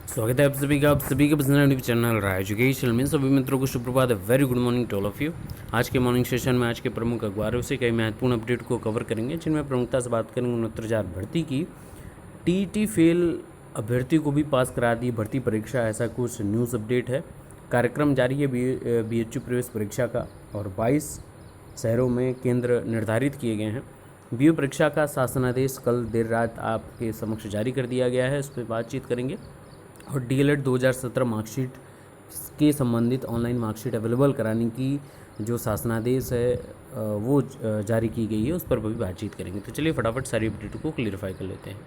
स्वागत है आप सभी के पसंदीदा चैनल रहा एजुकेशन में सभी मित्रों को सुप्रभात है। Very good morning to all of you. आज के मॉर्निंग सेशन में आज के प्रमुख अखबारों से कई महत्वपूर्ण अपडेट को कवर करेंगे, जिनमें प्रमुखता से बात करेंगे 69,000 भर्ती की। टीईटी फेल अभ्यर्थी को भी पास करा दी भर्ती परीक्षा, ऐसा कुछ न्यूज़ अपडेट है। कार्यक्रम जारी है बीएचयू प्रवेश परीक्षा का और 22 शहरों में केंद्र निर्धारित किए गए हैं। बीओ परीक्षा का शासनादेश कल देर रात आपके समक्ष जारी कर दिया गया है, उस पर बातचीत करेंगे। और डीएलएड 2017 मार्कशीट के संबंधित ऑनलाइन मार्कशीट अवेलेबल कराने की जो शासनादेश है वो जारी की गई है, उस पर भी बातचीत करेंगे। तो चलिए फटाफट सारी अपडेट को क्लियरफाई कर लेते हैं।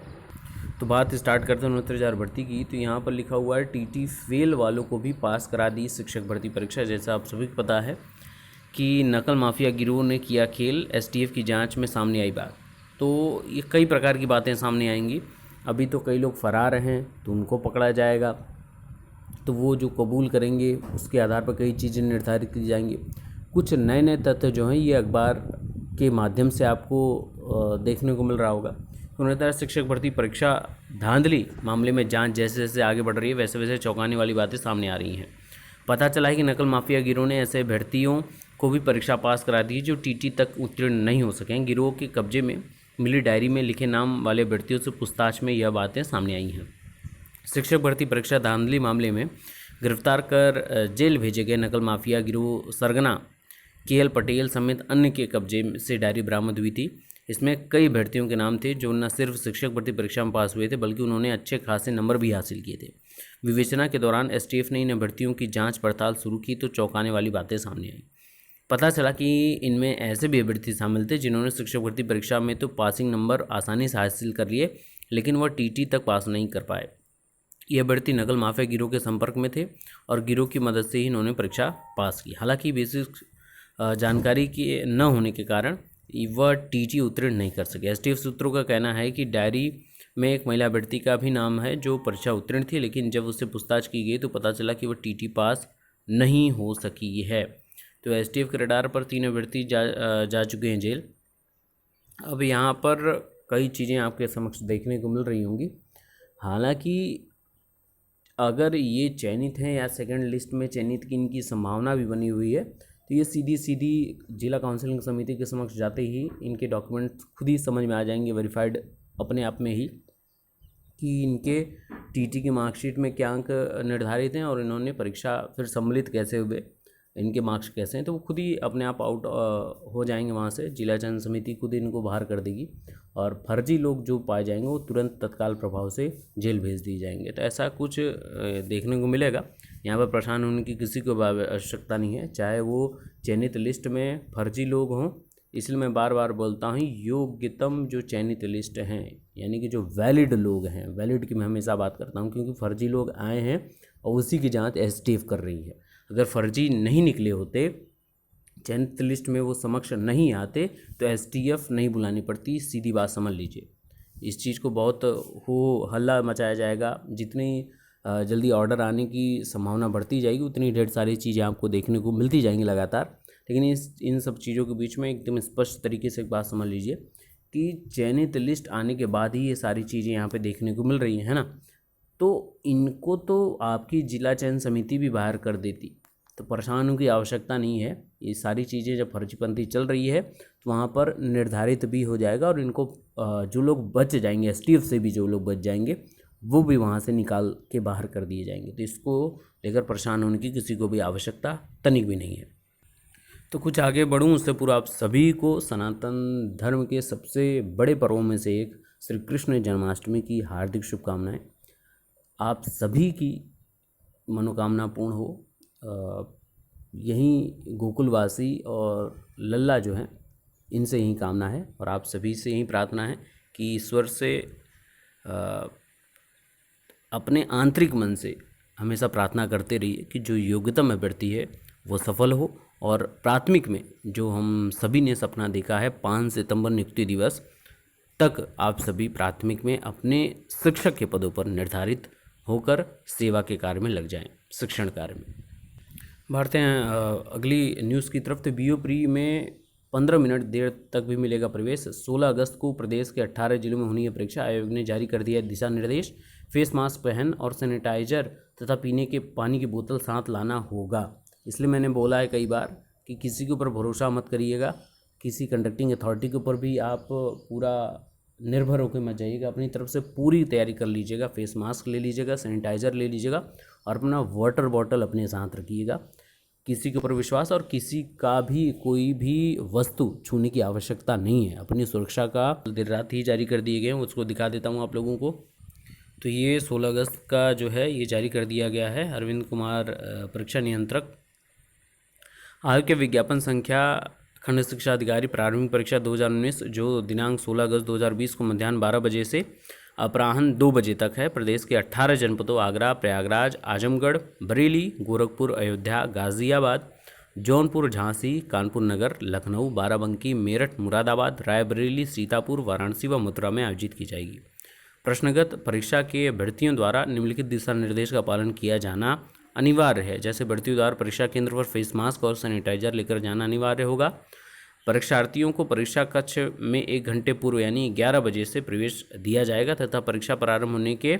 तो बात स्टार्ट करते हैं 69,000 भर्ती की। तो यहाँ पर लिखा हुआ है टीटी फेल वालों को भी पास करा दी शिक्षक भर्ती परीक्षा। जैसा आप सभी को पता है कि नकल माफिया गिरोह ने किया खेल, एसटीएफ की जांच में सामने आई बात। तो ये कई प्रकार की बातें सामने आएंगी। अभी तो कई लोग फरार हैं, तो उनको पकड़ा जाएगा, तो वो जो कबूल करेंगे उसके आधार पर कई चीज़ें निर्धारित की जाएंगी। कुछ नए नए तथ्य जो हैं ये अखबार के माध्यम से आपको देखने को मिल रहा होगा। उन्होंने शिक्षक भर्ती परीक्षा धांधली मामले में जांच जैसे जैसे आगे बढ़ रही है, वैसे वैसे चौंकाने वाली बातें सामने आ रही हैं। पता चला है कि नकल माफिया गिरोह ने ऐसे अभ्यर्थियों को भी परीक्षा पास करा दी जो टीटी तक उत्तीर्ण नहीं हो सके। गिरोह के कब्जे में मिली डायरी में लिखे नाम वाले अभ्यर्थियों से पूछताछ में यह बातें सामने आई हैं। शिक्षक भर्ती परीक्षा धांधली मामले में गिरफ्तार कर जेल भेजे गए नकल माफिया गिरोह सरगना केएल पटेल समेत अन्य के कब्जे से डायरी बरामद हुई थी। इसमें कई अभ्यर्थियों के नाम थे जो न सिर्फ शिक्षक भर्ती परीक्षा में पास हुए थे, बल्कि उन्होंने अच्छे खासे नंबर भी हासिल किए थे। विवेचना के दौरान एसटीएफ ने इन अभ्यर्थियों की जांच पड़ताल शुरू की तो चौंकाने वाली बातें सामने आई। पता चला कि इनमें ऐसे भी अभ्यर्थी शामिल थे जिन्होंने शिक्षक भर्ती परीक्षा में तो पासिंग नंबर आसानी से हासिल कर लिए, लेकिन वह टीटी तक पास नहीं कर पाए। ये अभ्यर्थी नकल माफिया गिरोह के संपर्क में थे और गिरोह की मदद से ही इन्होंने परीक्षा पास की। हालांकि बेसिक जानकारी के न होने के कारण वह टीटी उत्तीर्ण नहीं कर सके। एसटीएफ सूत्रों का कहना है कि डायरी में एक महिला अभ्यर्थी का भी नाम है जो परीक्षा उत्तीर्ण थी, लेकिन जब उससे पूछताछ की गई तो पता चला कि वह टीटी पास नहीं हो सकी है। तो एसटीएफ के रडार पर 3 अभ्यर्थी जा चुके हैं जेल। अब यहाँ पर कई चीज़ें आपके समक्ष देखने को मिल रही होंगी। हालांकि अगर ये चयनित हैं या सेकंड लिस्ट में चयनित की इनकी संभावना भी बनी हुई है, तो ये सीधी जिला काउंसलिंग समिति के समक्ष जाते ही इनके डॉक्यूमेंट खुद ही समझ में आ जाएंगे, वेरीफाइड अपने आप में ही, कि इनके टीटी की मार्कशीट में क्या अंक निर्धारित हैं और इन्होंने परीक्षा फिर सम्मिलित कैसे हुए, इनके मार्क्स कैसे हैं। तो वो खुद ही अपने आप आउट हो जाएंगे वहाँ से। जिला चयन समिति खुद ही इनको बाहर कर देगी और फर्जी लोग जो पाए जाएंगे वो तुरंत तत्काल प्रभाव से जेल भेज दिए जाएंगे। तो ऐसा कुछ देखने को मिलेगा। यहाँ पर परेशान होने की किसी को आवश्यकता नहीं है, चाहे वो चयनित लिस्ट में फर्जी लोग हों। इसलिए मैं बार बार बोलता हूँ योग्यतम जो चयनित लिस्ट हैं, यानी कि जो वैलिड लोग हैं, वैलिड की मैं हमेशा बात करता हूँ, क्योंकि फर्जी लोग आए हैं और उसी की जाँच एसटीएफ कर रही है। अगर फर्जी नहीं निकले होते, चयनित लिस्ट में वो समक्ष नहीं आते, तो एसटीएफ नहीं बुलानी पड़ती। सीधी बात समझ लीजिए। इस चीज़ को बहुत हल्ला मचाया जाएगा। जितनी जल्दी ऑर्डर आने की संभावना बढ़ती जाएगी, उतनी ढेर सारी चीज़ें आपको देखने को मिलती जाएंगी लगातार। लेकिन इन सब चीज़ों के बीच में एकदम स्पष्ट तरीके से एक बात समझ लीजिए कि चयनित लिस्ट आने के बाद ही ये सारी चीज़ें यहाँ पे देखने को मिल रही हैं, है ना। तो इनको तो आपकी जिला चयन समिति भी बाहर कर देती, तो परेशान होने की आवश्यकता नहीं है। ये सारी चीज़ें जब फर्जीपंथी चल रही है तो वहाँ पर निर्धारित भी हो जाएगा और इनको जो लोग बच जाएंगे, एसटीएफ से भी जो लोग बच जाएंगे, वो भी वहाँ से निकाल के बाहर कर दिए जाएंगे। तो इसको लेकर परेशान होने की किसी को भी आवश्यकता तनिक भी नहीं है। तो कुछ आगे बढ़ूँ उससे पूर्व आप सभी को सनातन धर्म के सबसे बड़े पर्वों में से एक श्री कृष्ण जन्माष्टमी की हार्दिक शुभकामनाएँ। आप सभी की मनोकामना पूर्ण हो। यहीं गोकुलवासी और लल्ला जो हैं, इनसे यही कामना है और आप सभी से यही प्रार्थना है कि ईश्वर से अपने आंतरिक मन से हमेशा प्रार्थना करते रहिए कि जो योग्यतम अभ्यर्थी है वो सफल हो। और प्राथमिक में जो हम सभी ने सपना देखा है 5 सितंबर नियुक्ति दिवस तक आप सभी प्राथमिक में अपने शिक्षक के पदों पर निर्धारित होकर सेवा के कार्य में लग जाएं, शिक्षण कार्य में। बढ़ते हैं अगली न्यूज़ की तरफ। तो बीओ प्री में 15 मिनट देर तक भी मिलेगा प्रवेश। 16 अगस्त को प्रदेश के 18 जिलों में होनी है परीक्षा। आयोग ने जारी कर दिया दिशा निर्देश। फेस मास्क पहन और सैनिटाइजर तथा पीने के पानी की बोतल साथ लाना होगा। इसलिए मैंने बोला है कई बार कि किसी के ऊपर भरोसा मत करिएगा, किसी कंडक्टिंग अथॉरिटी के ऊपर भी आप पूरा निर्भर होकर मत जाइएगा। अपनी तरफ से पूरी तैयारी कर लीजिएगा, फेस मास्क ले लीजिएगा, सैनिटाइज़र ले लीजिएगा और अपना वाटर बॉटल अपने साथ रखिएगा। किसी के ऊपर विश्वास और किसी का भी कोई भी वस्तु छूने की आवश्यकता नहीं है। अपनी सुरक्षा का देर रात ही जारी कर दिए गए हैं, उसको दिखा देता हूँ आप लोगों को। तो ये 16 अगस्त का जो है ये जारी कर दिया गया है। अरविंद कुमार परीक्षा नियंत्रक। आयोग के विज्ञापन संख्या खंड शिक्षा अधिकारी प्रारंभिक परीक्षा 2019 जो दिनांक 16 अगस्त 2020 को मध्याह्न 12 बजे से अपराह्न 2 बजे तक है। प्रदेश के 18 जनपदों आगरा, प्रयागराज, आजमगढ़, बरेली, गोरखपुर, अयोध्या, गाजियाबाद, जौनपुर, झांसी, कानपुर नगर, लखनऊ, बाराबंकी, मेरठ, मुरादाबाद, रायबरेली, सीतापुर, वाराणसी व मथुरा में आयोजित की जाएगी। प्रश्नगत परीक्षा के अभ्यर्थियों द्वारा निम्नलिखित दिशा निर्देश का पालन किया जाना अनिवार्य है। जैसे अभ्यर्थियों द्वारा परीक्षा केंद्र पर फेस मास्क और सैनिटाइजर लेकर जाना अनिवार्य होगा। परीक्षार्थियों को परीक्षा कक्ष में 1 घंटे पूर्व यानी 11 बजे से प्रवेश दिया जाएगा तथा परीक्षा प्रारंभ होने के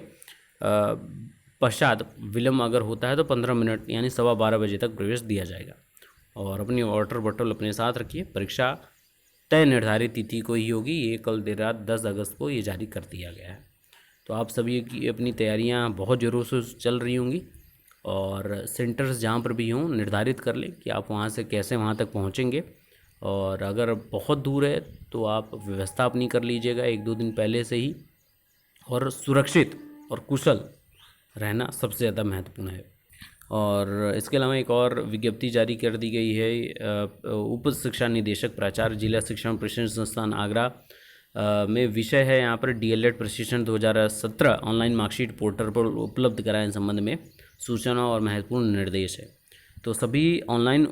पश्चात विलम्ब अगर होता है तो 15 मिनट यानी 12:15 बजे तक प्रवेश दिया जाएगा। और अपनी वाटर बॉटल अपने साथ रखिए। परीक्षा तय निर्धारित तिथि को ही होगी। ये कल देर रात 10 अगस्त को ये जारी कर दिया गया है। तो आप सभी की अपनी तैयारियां बहुत ज़ोरों से चल रही होंगी और सेंटर्स जहाँ पर भी हों निर्धारित कर लें कि आप वहाँ से कैसे वहाँ तक पहुँचेंगे। और अगर बहुत दूर है तो आप व्यवस्था अपनी कर लीजिएगा 1-2 दिन पहले से ही। और सुरक्षित और कुशल रहना सबसे ज़्यादा महत्वपूर्ण है। और इसके अलावा एक और विज्ञप्ति जारी कर दी गई है। उप शिक्षा निदेशक प्राचार्य जिला शिक्षण प्रशिक्षण संस्थान आगरा में विषय है यहाँ पर DLED प्रशिक्षण 2017 ऑनलाइन मार्कशीट पोर्टल पर उपलब्ध कराने संबंध में सूचना और महत्वपूर्ण निर्देश है। तो सभी ऑनलाइन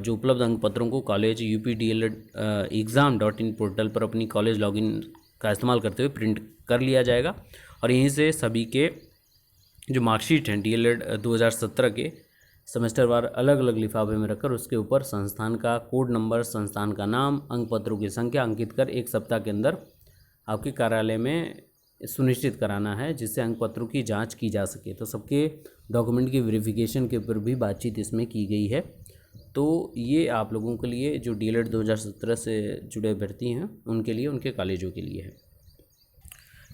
जो उपलब्ध अंक पत्रों को कॉलेज updled.exam.in पोर्टल पर अपनी कॉलेज लॉगिन का इस्तेमाल करते हुए प्रिंट कर लिया जाएगा और यहीं से सभी के जो मार्कशीट हैं DLED 2017 के सेमेस्टरवार अलग अलग लिफाफे में रखकर उसके ऊपर संस्थान का कोड नंबर, संस्थान का नाम, अंक पत्रों की संख्या अंकित कर 1 सप्ताह के अंदर आपके कार्यालय में सुनिश्चित कराना है जिससे अंक पत्रों की जांच की जा सके। तो सबके डॉक्यूमेंट की वेरिफिकेशन के ऊपर भी बातचीत इसमें की गई है। तो ये आप लोगों के लिए जो DLED 2017 से जुड़े अभ्यर्थी हैं उनके लिए, उनके कॉलेजों के लिए है।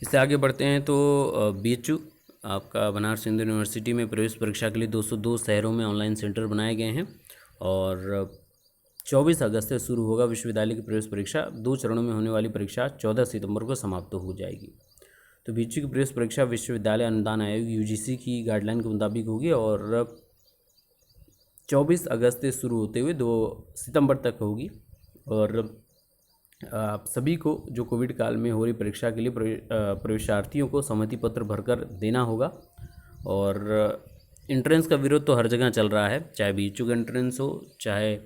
इससे आगे बढ़ते हैं तो BHU आपका बनारस हिंदू यूनिवर्सिटी में प्रवेश परीक्षा के लिए 202 शहरों में ऑनलाइन सेंटर बनाए गए हैं और 24 अगस्त से शुरू होगा विश्वविद्यालय की प्रवेश परीक्षा। 2 चरणों में होने वाली परीक्षा 14 सितंबर को समाप्त हो जाएगी। तो BHU की प्रवेश परीक्षा विश्वविद्यालय अनुदान आयोग UGC की गाइडलाइन के मुताबिक होगी और 24 अगस्त से शुरू होते हुए 2 सितंबर तक होगी। और आप सभी को जो कोविड काल में हो रही परीक्षा के लिए प्रवेशार्थियों को सहमति पत्र भरकर देना होगा। और एंट्रेंस का विरोध तो हर जगह चल रहा है, चाहे BHU का एंट्रेंस हो, चाहे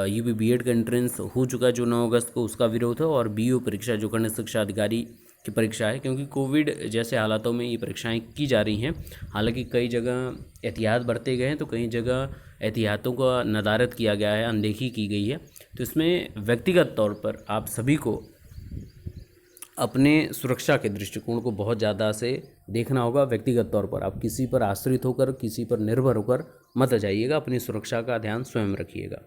UP BEd का एंट्रेंस हो चुका जो 9 अगस्त को उसका विरोध हो, और BO परीक्षा जो खंड शिक्षा अधिकारी की परीक्षा है, क्योंकि कोविड जैसे हालातों में ये परीक्षाएं की जा रही हैं। हालांकि कई जगह एहतियात बरते गए हैं तो कई जगह एहतियातों का नदारद किया गया है, अनदेखी की गई है। तो इसमें व्यक्तिगत तौर पर आप सभी को अपने सुरक्षा के दृष्टिकोण को बहुत ज़्यादा से देखना होगा। व्यक्तिगत तौर पर आप किसी पर आश्रित होकर, किसी पर निर्भर होकर मत जाइएगा, अपनी सुरक्षा का ध्यान स्वयं रखिएगा।